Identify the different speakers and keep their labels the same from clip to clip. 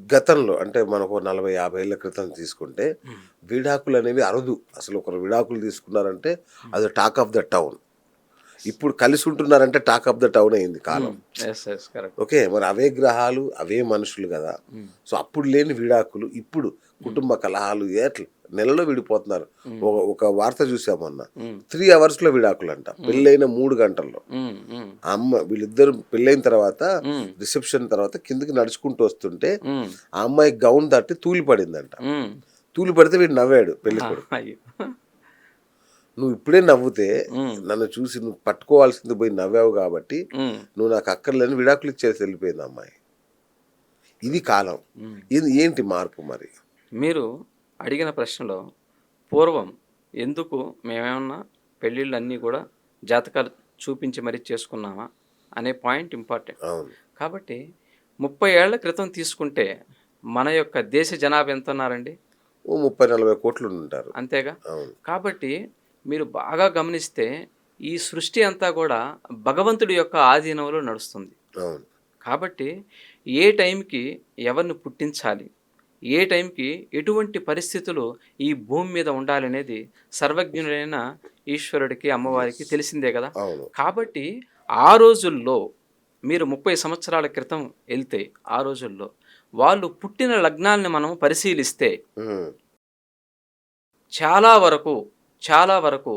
Speaker 1: గతంలో అంటే మనకు 40, 50 ఏళ్ల క్రితం తీసుకుంటే
Speaker 2: హ్మ్.
Speaker 1: విడాకులనేవి అరుదు. అసలు ఒకరు విడాకులు తీసుకున్నారంటే
Speaker 2: హ్మ్.
Speaker 1: అది టాక్ ఆఫ్ ద టౌన్. ఇప్పుడు కలిసి ఉంటున్నారంటే టాక్ ఆఫ్ ద టౌన్ అయింది కాలం.
Speaker 2: హ్మ్. యెస్. యెస్. కరెక్ట్.
Speaker 1: ఓకే. మరి అవే గ్రహాలు, అవే మనుషులు గదా!
Speaker 2: హ్మ్.
Speaker 1: సో, అప్పుడు లేని విడాకులు ఇప్పుడు
Speaker 2: హ్మ్.
Speaker 1: కుటుంబ కలహాలు నెలలో విడిపోతున్నారు.
Speaker 2: హ్మ్.
Speaker 1: ఒక వార్త చూసా మొన్న.
Speaker 2: హ్మ్.
Speaker 1: 3 అవర్స్‌లో విడాకులంట.
Speaker 2: హ్మ్.
Speaker 1: పెళ్లైన 3 గంటల్లో.
Speaker 2: హ్మ్. హ్మ్.
Speaker 1: వీళ్ళిద్దరు పెళ్లయిన తర్వాత
Speaker 2: హ్మ్.
Speaker 1: రిసెప్షన్ తర్వాత కిందకి నడుచుకుంటూ వస్తుంటే
Speaker 2: హ్మ్.
Speaker 1: ఆ అమ్మాయి గౌన్ తట్టి తూలి పడిందంట.
Speaker 2: హ్మ్.
Speaker 1: తూలి పడితే వీడు నవ్వాడు
Speaker 2: ఆ!
Speaker 1: పెళ్ళికొడుకు.
Speaker 2: అయ్యో!
Speaker 1: "నువ్వు ఇప్పుడే నవ్వుతే
Speaker 2: హ్మ్.
Speaker 1: నన్ను చూసి నువ్వు పట్టుకోవాల్సింది పోయి నవ్వావు కాబట్టి
Speaker 2: హ్మ్.
Speaker 1: నువ్వు నాకు అక్కర్లేదని" విడాకులు ఇచ్చేసి వెళ్ళిపోయింది ఆ అమ్మాయి. ఇది కాలం.
Speaker 2: హ్మ్.
Speaker 1: ఇది ఏంటి మార్పు మరి?
Speaker 2: మీరు అడిగిన ప్రశ్నలో పూర్వం ఎందుకు మేమేమన్నా పెళ్ళిళ్ళన్నీ గూడా జాతకాలు చూపించి మరీ చేసుకున్నామా? అనే పాయింట్ ఇంపార్టెంట్.
Speaker 1: అవును.
Speaker 2: కాబట్టి 30 ఏళ్ల క్రితం తీసుకుంటే మన యొక్క దేశ జనాభా ఎంతున్నారండి?
Speaker 1: ఓ 30, 40 కోట్లుండుంటారు.
Speaker 2: అంతేగా?
Speaker 1: అవును.
Speaker 2: కాబట్టి మీరు బాగా గమనిస్తే ఈ సృష్టి అంతా గూడా భగవంతుడి యొక్క ఆధీనంలో నడుస్తుంది.
Speaker 1: అవును.
Speaker 2: కాబట్టి ఏ టైంకి ఎవరిని పుట్టించాలి? ఏ టైంకి ఎటువంటి పరిస్థితులు ఈ భూమి మీద ఉండాలనేది సర్వజ్ఞుడైన ఈశ్వరుడికి, అమ్మవారికి
Speaker 1: యెస్.
Speaker 2: తెలిసిందే గదా!
Speaker 1: అవును.
Speaker 2: కాబట్టి ఆ రోజుల్లో మీరు 30 సంవత్సరాల క్రితం ఎళ్తే ఆ రోజుల్లో వాళ్ళు పుట్టిన లగ్నాల్ని మనం పరిశీలిస్తే
Speaker 1: హ్మ్.
Speaker 2: చాలా వరకు, చాలా వరకు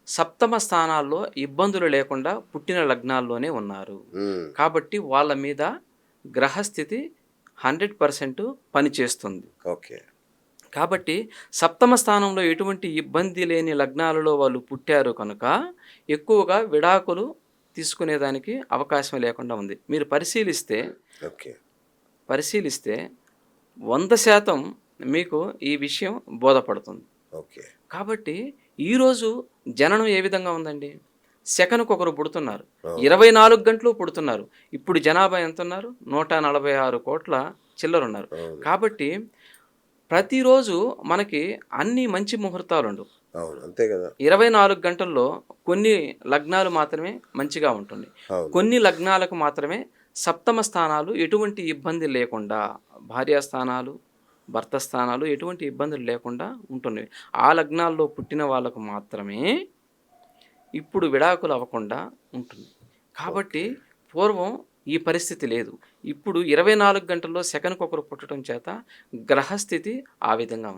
Speaker 2: సప్తమ స్థానాల్లో ఇబ్బందులు లేకుండా పుట్టిన లగ్నాల్లోనే ఉన్నారు.
Speaker 1: హ్మ్.
Speaker 2: కాబట్టి వాళ్ళ మీద గ్రహస్థితి 100% పనిచేస్తుంది.
Speaker 1: ఓకే.
Speaker 2: కాబట్టి సప్తమ స్థానంలో ఎటువంటి ఇబ్బంది లేని లగ్నాలలో వాళ్ళు పుట్టారు కనుక ఎక్కువగా విడాకులు తీసుకునేదానికి అవకాశం లేకుండా ఉంది. మీరు
Speaker 1: ఓకే.
Speaker 2: పరిశీలిస్తే 100% మీకు ఈ విషయం బోధపడుతుంది.
Speaker 1: ఓకే.
Speaker 2: కాబట్టి ఈరోజు జననం ఏ విధంగా ఉందండి? సెకనుకొకరు పుడుతున్నారు.
Speaker 1: అవును.
Speaker 2: 24 గంటలు పుడుతున్నారు. ఇప్పుడు జనాభా ఎంతున్నారు? 146,00,00,000 చిల్లరున్నారు.
Speaker 1: అవును.
Speaker 2: కాబట్టి ప్రతిరోజు మనకి అన్ని మంచి ముహూర్తాలుండవు.
Speaker 1: అవును. అంతే గదా!
Speaker 2: 24 గంటల్లో కొన్ని లగ్నాలు మాత్రమే మంచిగా ఉంటున్నాయి.
Speaker 1: అవును.
Speaker 2: కొన్ని లగ్నాలకు మాత్రమే సప్తమ స్థానాలు ఎటువంటి ఇబ్బంది లేకుండా భార్యా స్థానాలు, భర్త స్థానాలు ఎటువంటి ఇబ్బందులు లేకుండా ఉంటున్నవి. ఆ లగ్నాల్లో పుట్టిన వాళ్ళకు మాత్రమే ఇప్పుడు విడాకులు అవ్వకుండా ఉంటుంది. కాబట్టి
Speaker 1: ఓకే.
Speaker 2: పూర్వం ఈ పరిస్థితి లేదు. ఇప్పుడు 24 గంటల్లో సెకనుకొకరు పుట్టడం చేత గ్రహస్థితి ఆ విధంగా ఉంది.